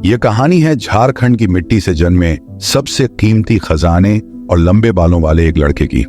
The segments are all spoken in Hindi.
ये कहानी है झारखंड की मिट्टी से जन्मे सबसे कीमती खजाने और लंबे बालों वाले एक लड़के की।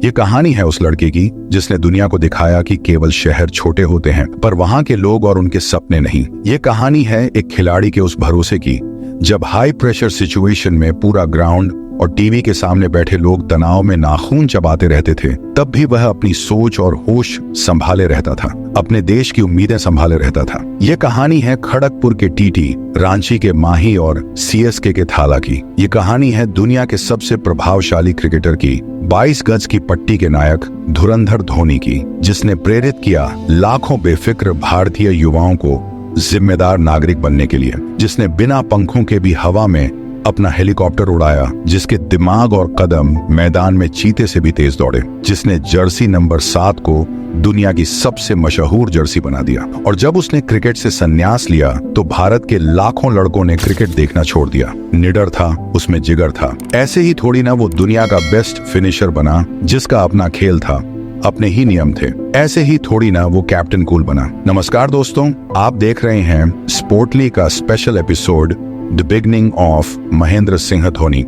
ये कहानी है उस लड़के की जिसने दुनिया को दिखाया कि केवल शहर छोटे होते हैं पर वहां के लोग और उनके सपने नहीं। ये कहानी है एक खिलाड़ी के उस भरोसे की जब हाई प्रेशर सिचुएशन में पूरा ग्राउंड और टीवी के सामने बैठे लोग तनाव में नाखून चबाते रहते थे, तब भी वह अपनी सोच और होश संभाले रहता था, अपने देश की उम्मीदें संभाले रहता था। ये कहानी है खड़गपुर के टीटी, रांची के माही और सीएसके के थाला की। ये कहानी है दुनिया के सबसे प्रभावशाली क्रिकेटर की, 22 गज की पट्टी के नायक धुरंधर धोनी की, जिसने प्रेरित किया लाखों बेफिक्र भारतीय युवाओं को जिम्मेदार नागरिक बनने के लिए, जिसने बिना पंखों के भी हवा में अपना हेलीकॉप्टर उड़ाया, जिसके दिमाग और कदम मैदान में चीते से भी तेज दौड़े, जिसने जर्सी नंबर 7 को दुनिया की सबसे मशहूर जर्सी बना दिया। और जब उसने क्रिकेट से संन्यास लिया तो भारत के लाखों लड़कों ने क्रिकेट देखना छोड़ दिया। निडर था, उसमें जिगर था। ऐसे ही थोड़ी ना वो दुनिया का बेस्ट फिनिशर बना जिसका अपना खेल था, अपने ही नियम थे। ऐसे ही थोड़ी ना वो कैप्टन कूल बना। नमस्कार दोस्तों, आप देख रहे हैं स्पोर्टली का special episode the beginning of Mahendra Singh Dhoni.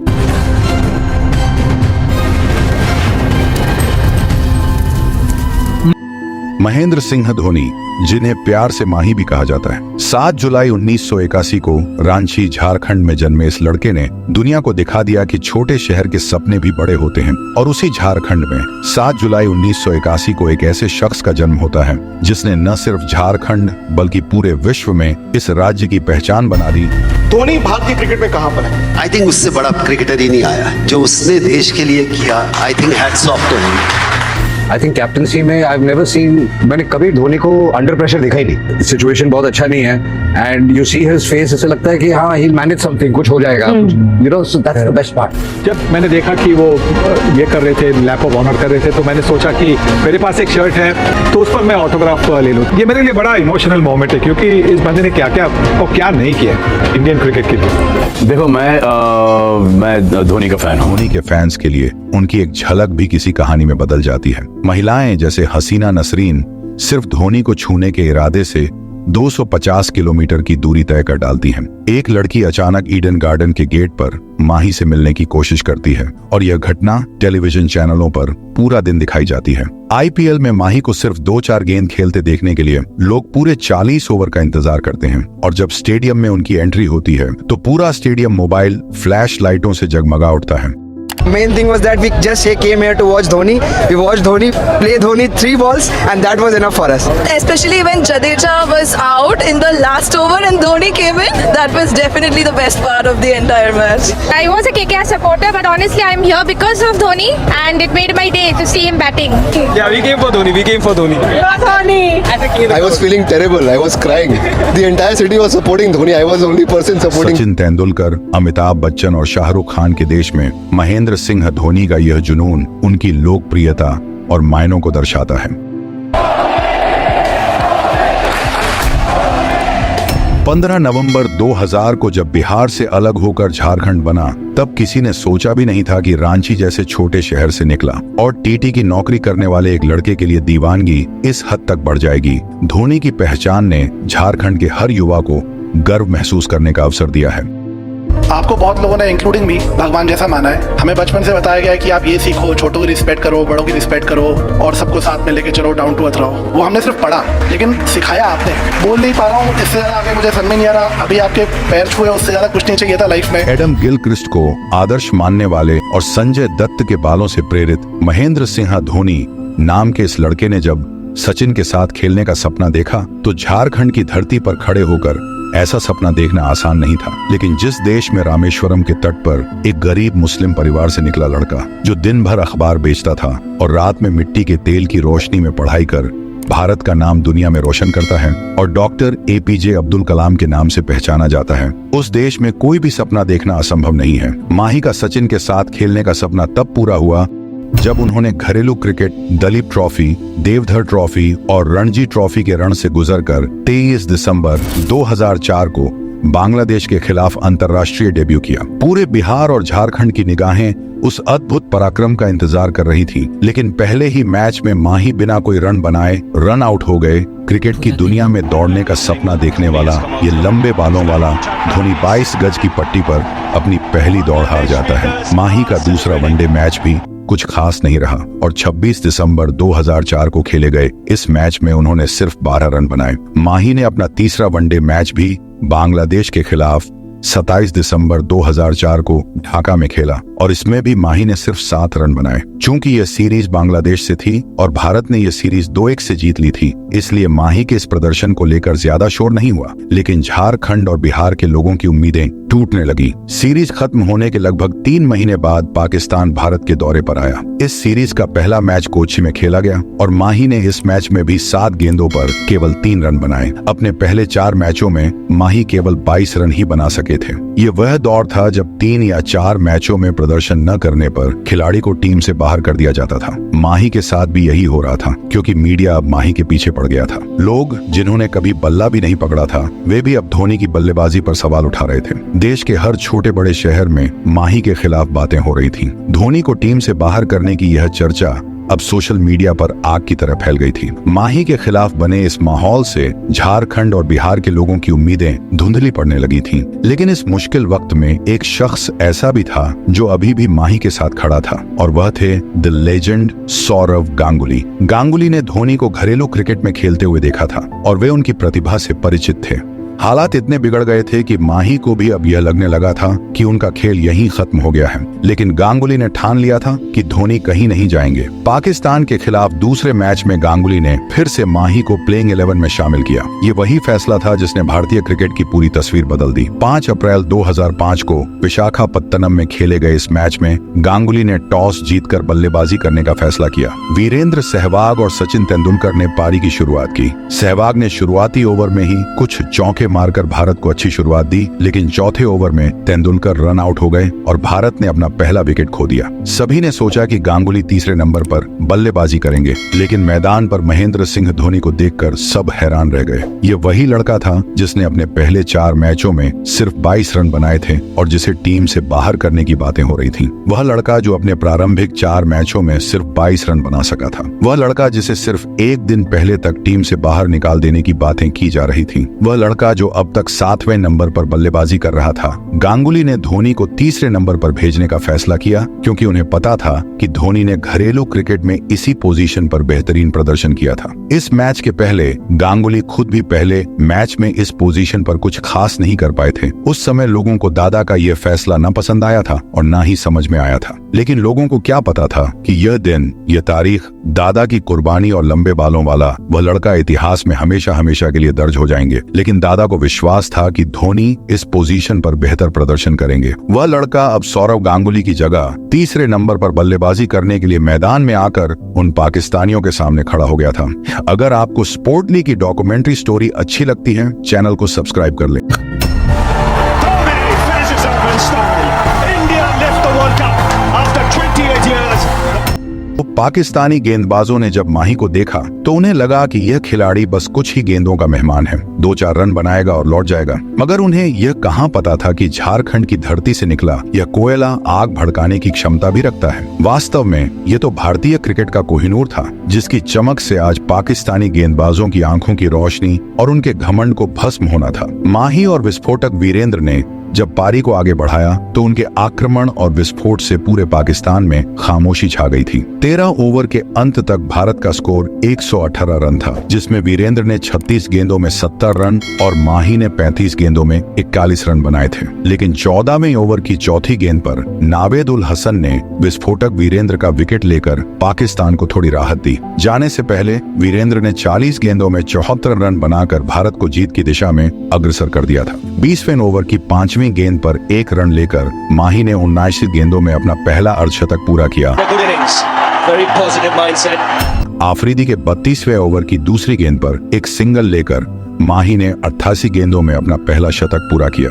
Mahendra Singh Dhoni, जिन्हें प्यार से माही भी कहा जाता है, 7 जुलाई 1981 को रांची झारखंड में जन्मे इस लड़के ने दुनिया को दिखा दिया कि छोटे शहर के सपने भी बड़े होते हैं। और उसी झारखंड में 7 जुलाई 1981 को एक ऐसे शख्स का जन्म होता है जिसने न सिर्फ झारखंड बल्कि पूरे विश्व में इस राज्य की पहचान बना दी। धोनी भारतीय क्रिकेट में कहां पर है? आई थिंक उससे बड़ा क्रिकेटर ही नहीं आया जो उसने देश के लिए किया। I think hats off to him. I think captaincy में आई हैव नेवर सीन, मैंने कभी धोनी को अंडर प्रेशर देखा ही नहीं। सिचुएशन बहुत अच्छा नहीं है and you see his face, ऐसे लगता है कि हाँ ही मैनेज समथिंग, कुछ हो जाएगा, you know, so that's the best part. जब मैंने देखा कि वो ये कर रहे थे, लैप ऑफ ऑनर कर रहे थे, तो मैंने सोचा कि मेरे पास एक शर्ट है तो उस पर मैं ऑटोग्राफ ले लूँ। ये मेरे लिए बड़ा इमोशनल मोमेंट है क्योंकि इस बंदे ने क्या क्या और क्या नहीं किया इंडियन क्रिकेट के लिए। देखो, मैं धोनी का फैन हूँ। धोनी के फैंस के लिए उनकी एक झलक भी किसी कहानी में बदल जाती है। महिलाएं जैसे हसीना नसरीन सिर्फ धोनी को छूने के इरादे से 250 किलोमीटर की दूरी तय कर डालती हैं। एक लड़की अचानक ईडन गार्डन के गेट पर माही से मिलने की कोशिश करती है और यह घटना टेलीविजन चैनलों पर पूरा दिन दिखाई जाती है। आईपीएल में माही को सिर्फ 2-4 गेंद खेलते देखने के लिए लोग पूरे 40 ओवर का इंतजार करते हैं और जब स्टेडियम में उनकी एंट्री होती है तो पूरा स्टेडियम मोबाइल फ्लैश लाइटों से जगमगा उठता है। Main thing was that we just came here to watch Dhoni. We watched Dhoni play Dhoni 3 balls and that was enough for us. Especially when Jadeja was out in the last over and Dhoni came in, that was definitely the best part of the entire match. I was a KKR supporter, but honestly I'm here because of Dhoni and it made my day to see him batting. Yeah, we came for Dhoni. We came for Dhoni. Dhoni. I was feeling terrible. I was crying. The entire city was supporting Dhoni. I was the only person supporting. Sachin Tendulkar, Amitabh Bachchan और शाहरुख खान के देश में महेंद्र सिंह धोनी का यह जुनून उनकी लोकप्रियता और मायनों को दर्शाता है। 15 नवंबर 2000 को जब बिहार से अलग होकर झारखंड बना, तब किसी ने सोचा भी नहीं था कि रांची जैसे छोटे शहर से निकला और टीटी की नौकरी करने वाले एक लड़के के लिए दीवानगी इस हद तक बढ़ जाएगी। धोनी की पहचान ने झारखंड के हर युवा को गर्व महसूस करने का अवसर दिया है। आपको बहुत लोगों ने इंक्लूडिंग मी भगवान जैसा माना है। हमें बचपन से बताया गया है कि आप ये सीखो, छोटों की रिस्पेक्ट करो, बड़ों की रिस्पेक्ट करो और सबको साथ में लेके चलो, डाउन टू अर्थ रहो। वो हमने सिर्फ पढ़ा लेकिन सिखाया आपने। बोल नहीं पा रहा हूँ, इससे ज्यादा आगे मुझे समझ में नहीं आ रहा। अभी आपके पैर छुए, उससे ज्यादा कुछ नहीं चाहिए था लाइफ में। एडम गिलक्रिस्ट को आदर्श मानने वाले और संजय दत्त के बालों से प्रेरित महेंद्र सिंह धोनी नाम के इस लड़के ने जब सचिन के साथ खेलने का सपना देखा तो झारखंड की धरती पर खड़े होकर ऐसा सपना देखना आसान नहीं था। लेकिन जिस देश में रामेश्वरम के तट पर एक गरीब मुस्लिम परिवार से निकला लड़का जो दिन भर अखबार बेचता था और रात में मिट्टी के तेल की रोशनी में पढ़ाई कर भारत का नाम दुनिया में रोशन करता है और डॉक्टर एपीजे अब्दुल कलाम के नाम से पहचाना जाता है, उस देश में कोई भी सपना देखना असंभव नहीं है। माही का सचिन के साथ खेलने का सपना तब पूरा हुआ जब उन्होंने घरेलू cricket Duleep trophy, Deodhar trophy और रणजी ट्रॉफी के रण से गुजरकर 23 दिसंबर 2004 को बांग्लादेश के खिलाफ अंतर्राष्ट्रीय डेब्यू किया। पूरे बिहार और झारखंड की निगाहें उस अद्भुत पराक्रम का इंतजार कर रही थी, लेकिन पहले ही मैच में माही बिना कोई रन बनाए रन आउट हो गए। क्रिकेट की दुनिया में दौड़ने का सपना देखने वाला ये लंबे बालों वाला धोनी 22 गज की पट्टी पर अपनी पहली दौड़ हार जाता है। माही का दूसरा वनडे मैच भी कुछ खास नहीं रहा और 26 दिसंबर 2004 को खेले गए इस मैच में उन्होंने सिर्फ 12 रन बनाए। माही ने अपना तीसरा वनडे मैच भी बांग्लादेश के खिलाफ 27 दिसंबर 2004 को ढाका में खेला और इसमें भी माही ने सिर्फ 7 रन बनाए। चूंकि यह सीरीज बांग्लादेश से थी और भारत ने यह सीरीज 2-1 से जीत ली थी, इसलिए माही के इस प्रदर्शन को लेकर ज्यादा शोर नहीं हुआ, लेकिन झारखंड और बिहार के लोगों की उम्मीदें टूटने लगी। सीरीज खत्म होने के लगभग 3 महीने बाद पाकिस्तान भारत के दौरे पर आया। इस सीरीज का पहला मैच कोच्चि में खेला गया और माही ने इस मैच में भी 7 गेंदों पर केवल 3 रन बनाए। अपने पहले 4 मैचों में माही केवल 22 रन ही बना सके थे। ये वह दौर था जब 3 या 4 मैचों में प्रदर्शन न करने पर खिलाड़ी को टीम से बाहर कर दिया जाता था। माही के साथ भी यही हो रहा था, क्योंकि मीडिया अब माही के पीछे पड़ गया था। लोग जिन्होंने कभी बल्ला भी नहीं पकड़ा था, वे भी अब धोनी की बल्लेबाजी पर सवाल उठा रहे थे। देश के हर छोटे बड़े शहर में माही के खिलाफ बातें हो रही थी। धोनी को टीम से बाहर करने की यह चर्चा अब सोशल मीडिया पर आग की तरह फैल गई थी। माही के खिलाफ बने इस माहौल से झारखंड और बिहार के लोगों की उम्मीदें धुंधली पड़ने लगी थीं। लेकिन इस मुश्किल वक्त में एक शख्स ऐसा भी था जो अभी भी माही के साथ खड़ा था, और वह थे द लेजेंड सौरव गांगुली। गांगुली ने धोनी को घरेलू क्रिकेट में खेलते हुए देखा था और वे उनकी प्रतिभा से परिचित थे। हालात इतने बिगड़ गए थे कि माही को भी अब यह लगने लगा था कि उनका खेल यहीं खत्म हो गया है, लेकिन गांगुली ने ठान लिया था कि धोनी कहीं नहीं जाएंगे। पाकिस्तान के खिलाफ दूसरे मैच में गांगुली ने फिर से माही को प्लेइंग 11 में शामिल किया। ये वही फैसला था जिसने भारतीय क्रिकेट की पूरी तस्वीर बदल दी। 5 अप्रैल 2005 को विशाखापत्तनम में खेले गए इस मैच में गांगुली ने टॉस जीतकर बल्लेबाजी करने का फैसला किया। वीरेंद्र सहवाग और सचिन तेंदुलकर ने पारी की शुरुआत की। सहवाग ने शुरुआती ओवर में ही कुछ चौके मारकर भारत को अच्छी शुरुआत दी, लेकिन चौथे ओवर में तेंदुलकर रन आउट हो गए और भारत ने अपना पहला विकेट खो दिया। सभी ने सोचा कि गांगुली तीसरे नंबर पर बल्लेबाजी करेंगे, लेकिन मैदान पर महेंद्र सिंह धोनी को देखकर सब हैरान रह गए। ये वही लड़का था जिसने अपने पहले 4 मैचों में सिर्फ 22 रन बनाए थे और जिसे टीम से बाहर करने की बातें हो रही थी। वह लड़का जो अपने प्रारंभिक 4 मैचों में सिर्फ 22 रन बना सका था। वह लड़का जिसे सिर्फ 1 दिन पहले तक टीम से बाहर निकाल देने की बातें की जा रही थी। वह लड़का जो अब तक 7वें नंबर पर बल्लेबाजी कर रहा था। गांगुली ने धोनी को तीसरे नंबर पर भेजने का फैसला किया, क्योंकि उन्हें पता था कि धोनी ने घरेलू क्रिकेट में इसी पोजीशन पर बेहतरीन प्रदर्शन किया था। इस मैच के पहले गांगुली खुद भी पहले मैच में इस पोजीशन पर कुछ खास नहीं कर पाए थे। उस समय लोगों को दादा का यह फैसला न पसंद आया था और न ही समझ में आया था, लेकिन लोगों को क्या पता था कि यह दिन, यह तारीख, दादा की कुर्बानी और लंबे बालों वाला वह लड़का इतिहास में हमेशा हमेशा के लिए दर्ज हो जाएंगे। लेकिन दादा को विश्वास था कि धोनी इस पोजीशन पर बेहतर प्रदर्शन करेंगे। वह लड़का अब सौरव गांगुली की जगह तीसरे नंबर पर बल्लेबाजी करने के लिए मैदान में आकर उन पाकिस्तानियों के सामने खड़ा हो गया था। अगर आपको स्पोर्टली की डॉक्यूमेंट्री स्टोरी अच्छी लगती है, चैनल को सब्सक्राइब कर लें। पाकिस्तानी गेंदबाजों ने जब माही को देखा तो उन्हें लगा कि यह खिलाड़ी बस कुछ ही गेंदों का मेहमान है, 2-4 रन बनाएगा और लौट जाएगा। मगर उन्हें यह कहां पता था कि झारखंड की धरती से निकला यह कोयला आग भड़काने की क्षमता भी रखता है। वास्तव में यह तो भारतीय क्रिकेट का कोहिनूर था, जिसकी चमक से आज पाकिस्तानी गेंदबाजों की आंखों की रोशनी और उनके घमंड को भस्म होना था। माही और विस्फोटक वीरेंद्र ने जब पारी को आगे बढ़ाया तो उनके आक्रमण और विस्फोट से पूरे पाकिस्तान में खामोशी छा गई थी। 13 ओवर के अंत तक भारत का स्कोर 118 रन था, जिसमें वीरेंद्र ने 36 गेंदों में 70 रन और माही ने 35 गेंदों में 41 रन बनाए थे। लेकिन 14वें ओवर की चौथी गेंद पर नावेद उल हसन ने विस्फोटक वीरेंद्र का विकेट लेकर पाकिस्तान को थोड़ी राहत दी। जाने से पहले वीरेंद्र ने 40 गेंदों में 74 रन बनाकर भारत को जीत की दिशा में अग्रसर कर दिया था। 20वें ओवर की 5वीं गेंद पर 1 रन लेकर माही ने 79 गेंदों में अपना पहला अर्धशतक पूरा किया। आफरीदी के 32वें ओवर की दूसरी गेंद पर एक सिंगल लेकर माही ने 88 गेंदों में अपना पहला शतक पूरा किया।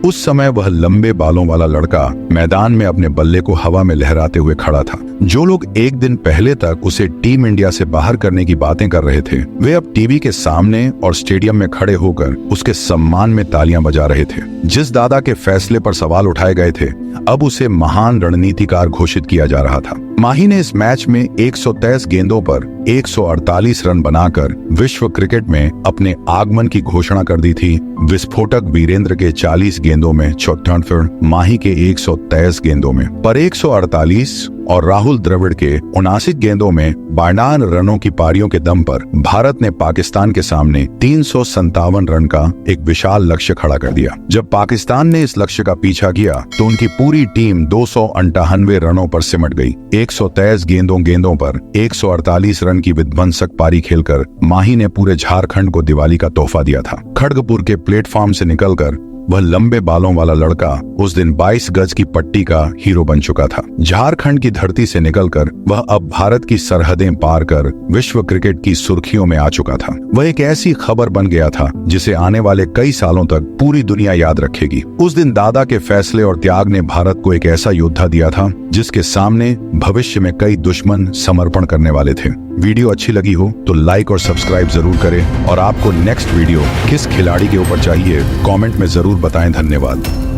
उस समय वह लंबे बालों वाला लड़का मैदान में अपने बल्ले को हवा में लहराते हुए खड़ा था। जो लोग एक दिन पहले तक उसे टीम इंडिया से बाहर करने की बातें कर रहे थे, वे अब टीवी के सामने और स्टेडियम में खड़े होकर उसके सम्मान में तालियां बजा रहे थे। जिस दादा के फैसले पर सवाल उठाए गए थे, अब उसे महान रणनीतिकार घोषित किया जा रहा था। माही ने इस मैच में 123 गेंदों पर 148 रन बनाकर विश्व क्रिकेट में अपने आगमन की घोषणा कर दी थी। विस्फोटक वीरेंद्र के 40 गेंदों में 74, माही के 123 गेंदों में पर 148 और राहुल द्रविड़ के 79 गेंदों में 52 रनों की पारियों के दम पर भारत ने पाकिस्तान के सामने 357 रन का एक विशाल लक्ष्य खड़ा कर दिया। जब पाकिस्तान ने इस लक्ष्य का पीछा किया तो उनकी पूरी टीम 298 रनों पर सिमट गई। 123 गेंदों पर 148 रन की विध्वंसक पारी खेलकर माही ने पूरे झारखंड को दिवाली का तोहफा दिया था। खड़गपुर के प्लेटफॉर्म से निकलकर वह लंबे बालों वाला लड़का उस दिन 22 गज की पट्टी का हीरो बन चुका था। झारखंड की धरती से निकलकर वह अब भारत की सरहदें पार कर विश्व क्रिकेट की सुर्खियों में आ चुका था। वह एक ऐसी खबर बन गया था जिसे आने वाले कई सालों तक पूरी दुनिया याद रखेगी। उस दिन दादा के फैसले और त्याग ने भारत को एक ऐसा योद्धा दिया था जिसके सामने भविष्य में कई दुश्मन समर्पण करने वाले थे। वीडियो अच्छी लगी हो तो लाइक और सब्सक्राइब जरूर करें और आपको नेक्स्ट वीडियो किस खिलाड़ी के ऊपर चाहिए कमेंट में जरूर बताएं। धन्यवाद।